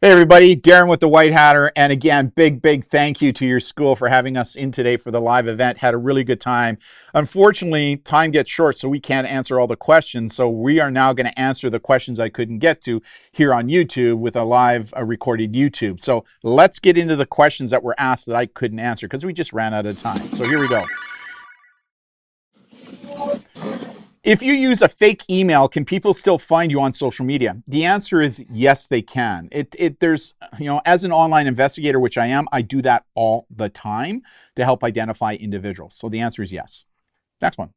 Hey everybody, Darren with the White Hatter, and again, big thank you to your school for having us in today for the live event. Had a really good time. Unfortunately, time gets short, so we can't answer all the questions. So we are now going to answer the questions I couldn't get to here on YouTube with a live recorded YouTube. So let's get into the questions that were asked that I couldn't answer because we just ran out of time. So here we go. If you use a fake email, can people still find you on social media? The answer is yes, they can. There's, as an online investigator, which I am, I do that all the time to help identify individuals. So the answer is yes. Next one.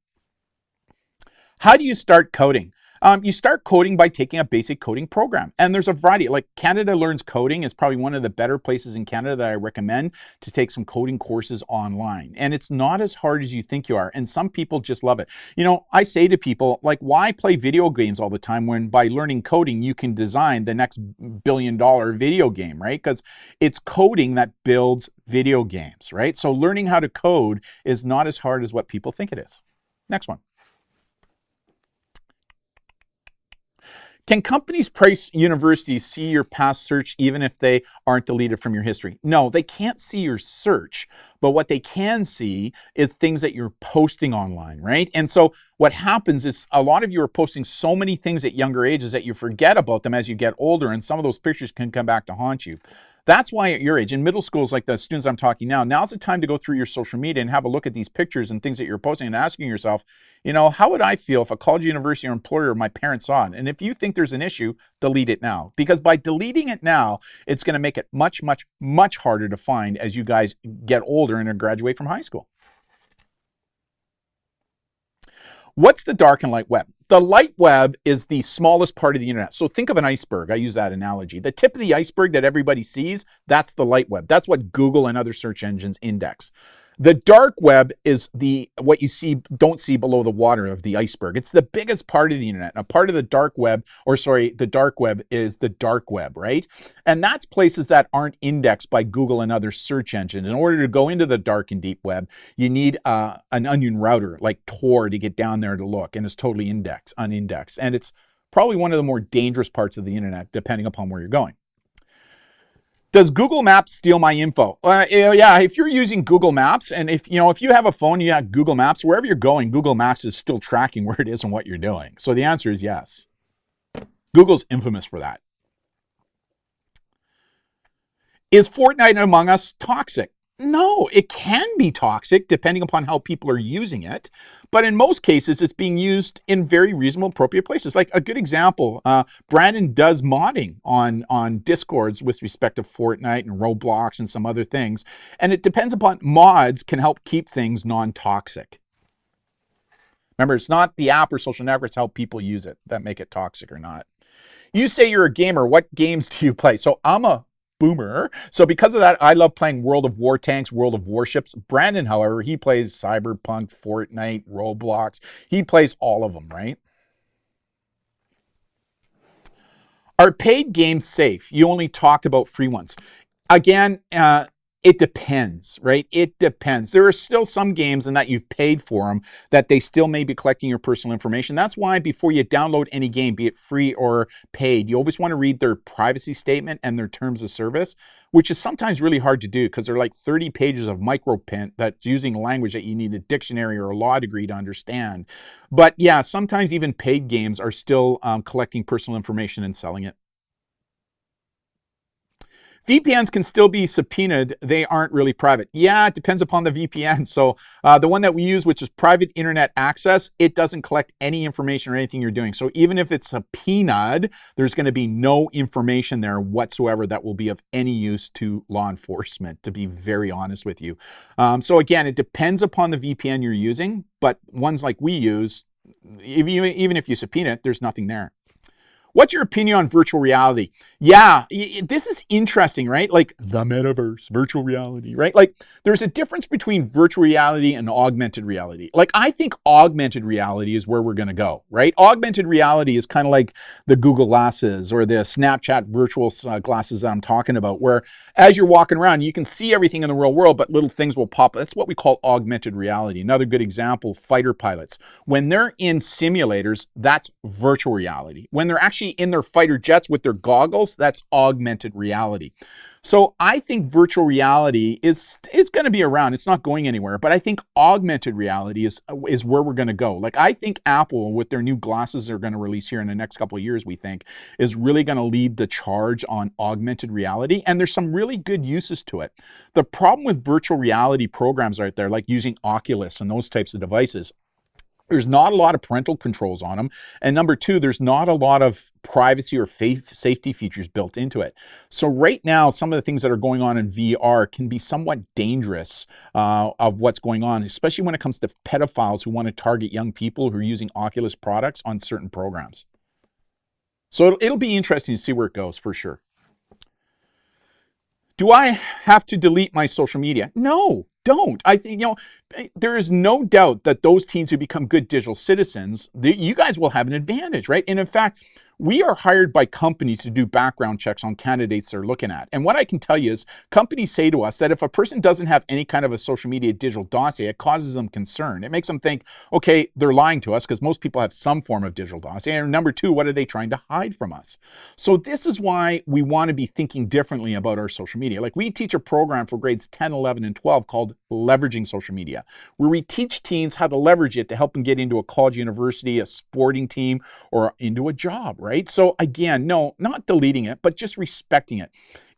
How do you start coding? You start coding by taking a basic coding program. And there's a variety. Like Canada Learns Coding is probably one of the better places in Canada that I recommend to take some coding courses online. And it's not as hard as you think you are. And some people just love it. I say to people, like, why play video games all the time when by learning coding, you can design the next billion-dollar video game, right? Because it's coding that builds video games, right? So learning how to code is not as hard as what people think it is. Next one. Can companies price universities see your past search even if they aren't deleted from your history? No, they can't see your search, but what they can see is things that you're posting online, right? And so what happens is a lot of you are posting so many things at younger ages that you forget about them as you get older, and some of those pictures can come back to haunt you. That's why at your age, in middle schools like the students I'm talking now, now's the time to go through your social media and have a look at these pictures and things that you're posting and asking yourself, how would I feel if a college, university, or employer or my parents saw it? And if you think there's an issue, delete it now. Because by deleting it now, it's going to make it much harder to find as you guys get older and graduate from high school. What's the dark and light web? The light web is the smallest part of the internet. So think of an iceberg. I use that analogy. The tip of the iceberg that everybody sees, that's the light web. That's what Google and other search engines index. The dark web is what you don't see below the water of the iceberg. It's the biggest part of the internet. A part of the dark web, the dark web is the dark web, right? And that's places that aren't indexed by Google and other search engines. In order to go into the dark and deep web, you need an onion router like Tor to get down there to look, and it's totally unindexed. And it's probably one of the more dangerous parts of the internet, depending upon where you're going. Does Google Maps steal my info? Yeah, if you're using Google Maps, and if you have a phone, you have Google Maps, wherever you're going, Google Maps is still tracking where it is and what you're doing. So the answer is yes. Google's infamous for that. Is Fortnite and Among Us toxic? No, it can be toxic depending upon how people are using it. But in most cases, it's being used in very reasonable, appropriate places. Like a good example, Brandon does modding on Discords with respect to Fortnite and Roblox and some other things. And it depends upon mods can help keep things non-toxic. Remember, it's not the app or social networks, how people use it that make it toxic or not. You say you're a gamer. What games do you play? So I'm a boomer. So because of that, I love playing World of War Tanks, World of Warships. Brandon, however, he plays Cyberpunk, Fortnite, Roblox. He plays all of them, right? Are paid games safe? You only talked about free ones. Again, it depends, right? It depends. There are still some games and that you've paid for them that they still may be collecting your personal information. That's why before you download any game, be it free or paid, you always want to read their privacy statement and their terms of service, which is sometimes really hard to do because they're like 30 pages of microprint that's using language that you need a dictionary or a law degree to understand. But yeah, sometimes even paid games are still collecting personal information and selling it. VPNs can still be subpoenaed. They aren't really private. Yeah, it depends upon the VPN. So the one that we use, which is private internet access, it doesn't collect any information or anything you're doing. So even if it's subpoenaed, there's going to be no information there whatsoever that will be of any use to law enforcement, to be very honest with you. So again, it depends upon the VPN you're using, but ones like we use, even if you subpoena it, there's nothing there. What's your opinion on virtual reality? Yeah, this is interesting, right? Like the metaverse, virtual reality, right? Like there's a difference between virtual reality and augmented reality. Like I think augmented reality is where we're going to go, right? Augmented reality is kind of like the Google glasses or the Snapchat virtual glasses that I'm talking about, where as you're walking around, you can see everything in the real world, but little things will pop. That's what we call augmented reality. Another good example, fighter pilots. When they're in simulators, that's virtual reality. When they're actually actually in their fighter jets with their goggles. That's augmented reality. So I think virtual reality is going to be around. It's not going anywhere, but I think augmented reality is where we're going to go. Like, I think Apple, with their new glasses they're going to release here in the next couple of years, we think is really going to lead the charge on augmented reality. And there's some really good uses to it. The problem with virtual reality programs out there, like using Oculus and those types of devices, there's not a lot of parental controls on them. And number two, there's not a lot of privacy or safety features built into it. So right now, some of the things that are going on in VR can be somewhat dangerous of what's going on, especially when it comes to pedophiles who want to target young people who are using Oculus products on certain programs. So it'll be interesting to see where it goes for sure. Do I have to delete my social media? No, don't. I think, there is no doubt that those teens who become good digital citizens, you guys will have an advantage, right? And in fact, we are hired by companies to do background checks on candidates they're looking at. And what I can tell you is companies say to us that if a person doesn't have any kind of a social media digital dossier, it causes them concern. It makes them think, okay, they're lying to us because most people have some form of digital dossier. And number two, what are they trying to hide from us? So this is why we want to be thinking differently about our social media. Like, we teach a program for grades 10, 11, and 12 called Leveraging Social Media, where we teach teens how to leverage it to help them get into a college, university, a sporting team, or into a job, right? So again, no, not deleting it, but just respecting it.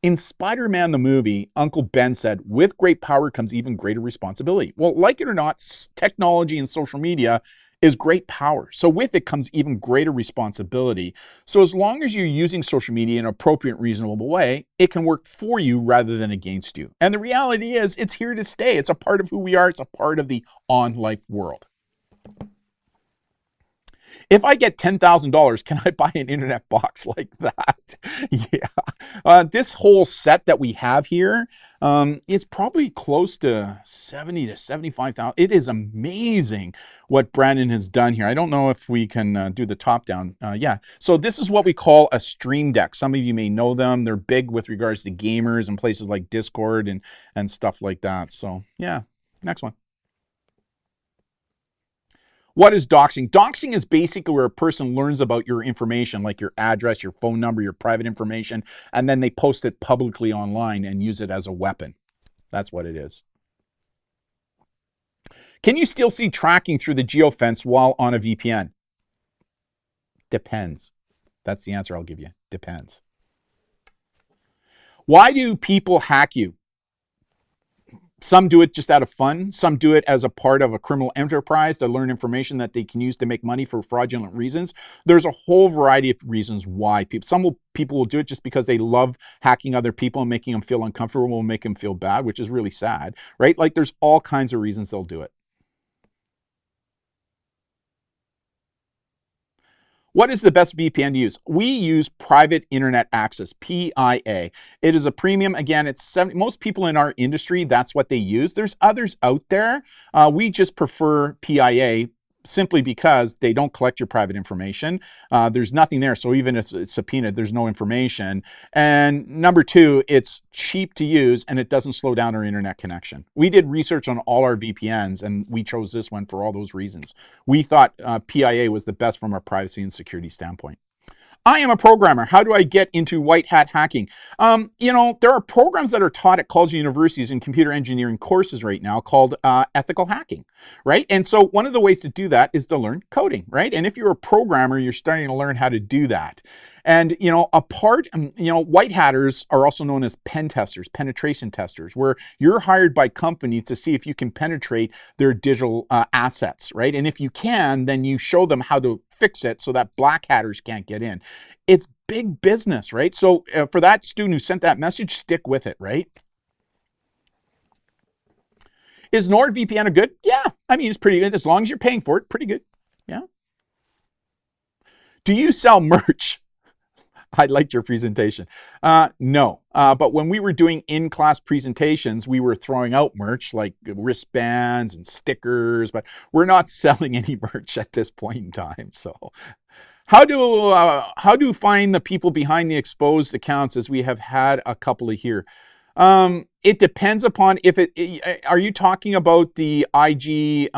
In Spider-Man the movie, Uncle Ben said, with great power comes even greater responsibility. Well, like it or not, technology and social media is great power. So with it comes even greater responsibility. So as long as you're using social media in an appropriate, reasonable way, it can work for you rather than against you. And the reality is, it's here to stay. It's a part of who we are. It's a part of the on-life world. If I get $10,000, can I buy an internet box like that? Yeah. This whole set that we have here is probably close to 70 to 75,000. It is amazing what Brandon has done here. I don't know if we can do the top down. Yeah. So this is what we call a Stream Deck. Some of you may know them. They're big with regards to gamers and places like Discord and stuff like that. So yeah, next one. What is doxing? Doxing is basically where a person learns about your information, like your address, your phone number, your private information, and then they post it publicly online and use it as a weapon. That's what it is. Can you still see tracking through the geofence while on a VPN? Depends. That's the answer I'll give you. Depends. Why do people hack you? Some do it just out of fun. Some do it as a part of a criminal enterprise to learn information that they can use to make money for fraudulent reasons. There's a whole variety of reasons why people will do it just because they love hacking other people and making them feel uncomfortable and make them feel bad, which is really sad, right? Like, there's all kinds of reasons they'll do it. What is the best VPN to use? We use private internet access, PIA. It is a premium. Again, most people in our industry, that's what they use. There's others out there. We just prefer PIA simply because they don't collect your private information. There's nothing there. So even if it's subpoenaed, there's no information. And number two, it's cheap to use and it doesn't slow down our internet connection. We did research on all our VPNs and we chose this one for all those reasons. We thought PIA was the best from a privacy and security standpoint. I am a programmer. How do I get into white hat hacking? There are programs that are taught at college and universities in computer engineering courses right now called ethical hacking, right? And so one of the ways to do that is to learn coding, right? And if you're a programmer, you're starting to learn how to do that. And, white hatters are also known as pen testers, penetration testers, where you're hired by companies to see if you can penetrate their digital assets, right? And if you can, then you show them how to fix it so that black hatters can't get in. It's big business, right? So for that student who sent that message, stick with it, right? Is NordVPN a good? Yeah, I mean, it's pretty good. As long as you're paying for it, pretty good. Yeah. Do you sell merch? I liked your presentation. No, but when we were doing in-class presentations, we were throwing out merch like wristbands and stickers, but we're not selling any merch at this point in time. So how do find the people behind the exposed accounts, as we have had a couple of here? It depends upon are you talking about the IG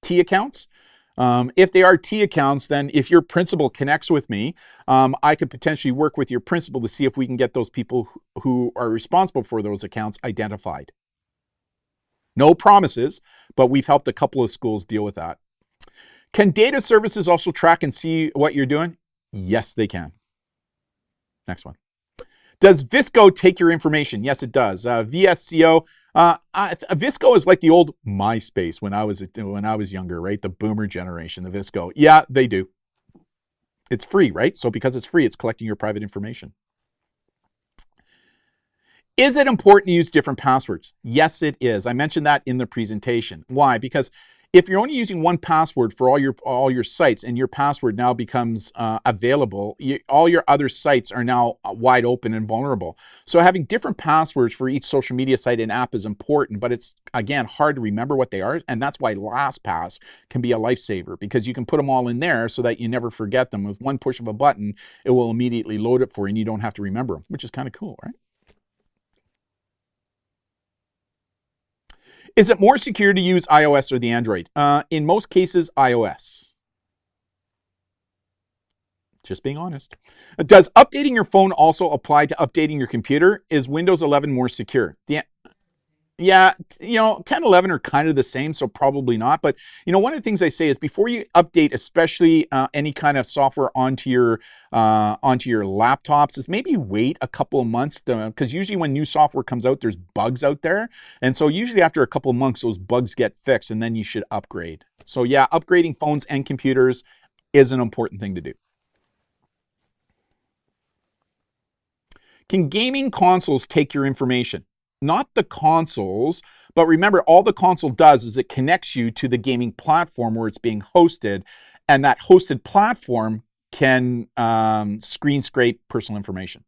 T accounts? If they are T accounts, then if your principal connects with me, I could potentially work with your principal to see if we can get those people who are responsible for those accounts identified. No promises, but we've helped a couple of schools deal with that. Can data services also track and see what you're doing? Yes, they can. Next one. Does VSCO take your information? Yes, it does. VSCO. VSCO is like the old MySpace when I was younger, right? The boomer generation, the VSCO. Yeah, they do. It's free, right? So because it's free, it's collecting your private information. Is it important to use different passwords? Yes, it is. I mentioned that in the presentation. Why? Because if you're only using one password for all your sites and your password now becomes available, all your other sites are now wide open and vulnerable. So having different passwords for each social media site and app is important, but it's, again, hard to remember what they are. And that's why LastPass can be a lifesaver, because you can put them all in there so that you never forget them. With one push of a button, it will immediately load it for you and you don't have to remember them, which is kind of cool, right? Is it more secure to use iOS or the Android? In most cases, iOS. Just being honest. Does updating your phone also apply to updating your computer? Is Windows 11 more secure? Yeah, 10, 11 are kind of the same, so probably not. But, one of the things I say is before you update, especially any kind of software onto your laptops, is maybe wait a couple of months, because usually when new software comes out, there's bugs out there. And so usually after a couple of months, those bugs get fixed, and then you should upgrade. So yeah, upgrading phones and computers is an important thing to do. Can gaming consoles take your information? Not the consoles, but remember, all the console does is it connects you to the gaming platform where it's being hosted, and that hosted platform can screen scrape personal information.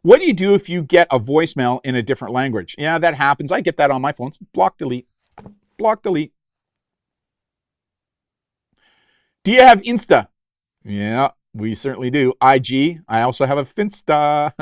What do you do if you get a voicemail in a different language? Yeah, that happens. I get that on my phones. Block, delete. Block, delete. Do you have Insta? Yeah. We certainly do. IG. I also have a Finsta.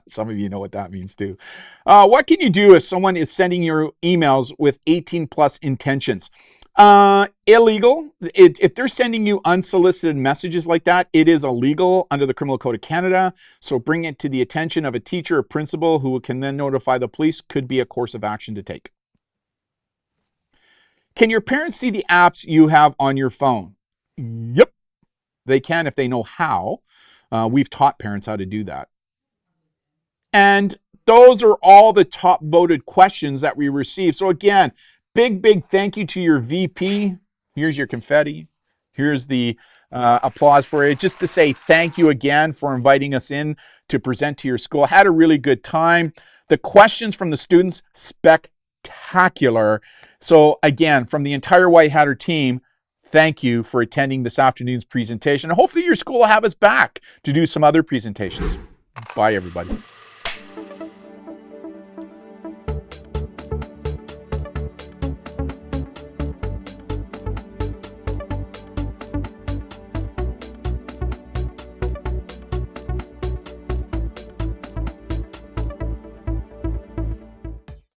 Some of you know what that means too. What can you do if someone is sending you emails with 18 plus intentions? Illegal. If they're sending you unsolicited messages like that, it is illegal under the Criminal Code of Canada. So bring it to the attention of a teacher or principal who can then notify the police. Could be a course of action to take. Can your parents see the apps you have on your phone? Yep. They can if they know how. We've taught parents how to do that. And those are all the top voted questions that we received. So again, big thank you to your VP. Here's your confetti. Here's the applause for it. Just to say thank you again for inviting us in to present to your school. Had a really good time. The questions from the students, spectacular. So again, from the entire White Hatter team, thank you for attending this afternoon's presentation. Hopefully your school will have us back to do some other presentations. Bye, everybody.